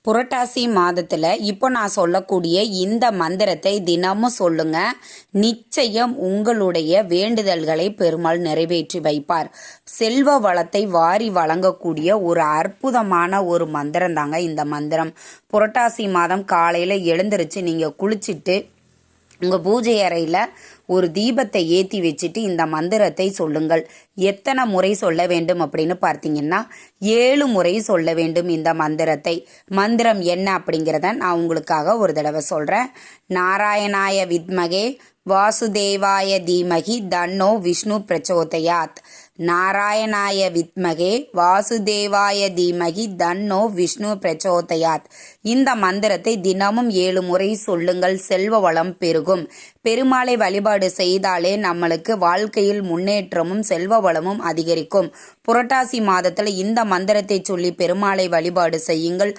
புரட்டாசி மாதத்தில் இப்போ நான் சொல்லக்கூடிய இந்த மந்திரத்தை தினமும் சொல்லுங்க. நிச்சயம் உங்களுடைய வேண்டுதல்களை பெருமாள் நிறைவேற்றி வைப்பார். செல்வ வளத்தை வாரி வழங்கக்கூடிய ஒரு அற்புதமான ஒரு மந்திரம் தாங்க இந்த மந்திரம். புரட்டாசி மாதம் காலையில் எழுந்திருச்சு நீங்கள் குளிச்சுட்டு உங்கள் பூஜை அறையில் ஒரு தீபத்தை ஏற்றி வச்சுட்டு இந்த மந்திரத்தை சொல்லுங்கள். எத்தனை முறை சொல்ல வேண்டும் அப்படின்னு பார்த்தீங்கன்னா 7 முறை சொல்ல வேண்டும் இந்த மந்திரத்தை. மந்திரம் என்ன அப்படிங்கிறத நான் உங்களுக்காக ஒரு தடவை சொல்கிறேன். நாராயணாய வித்மகே வாசுதேவாய தீமகி தன்னோ விஷ்ணு பிரச்சோதயாத். நாராயணாய வித்மகே வாசுதேவாய தீமகி தன்னோ விஷ்ணு பிரச்சோதயாத். இந்த மந்திரத்தை தினமும் 7 முறை சொல்லுங்கள். செல்வ வளம் பெருகும். பெருமாளை வழிபாடு செய்தாலே நம்மளுக்கு வாழ்க்கையில் முன்னேற்றமும் செல்வ வளமும் அதிகரிக்கும். புரட்டாசி மாதத்தில் இந்த மந்திரத்தை சொல்லி பெருமாளை வழிபாடு செய்யுங்கள்.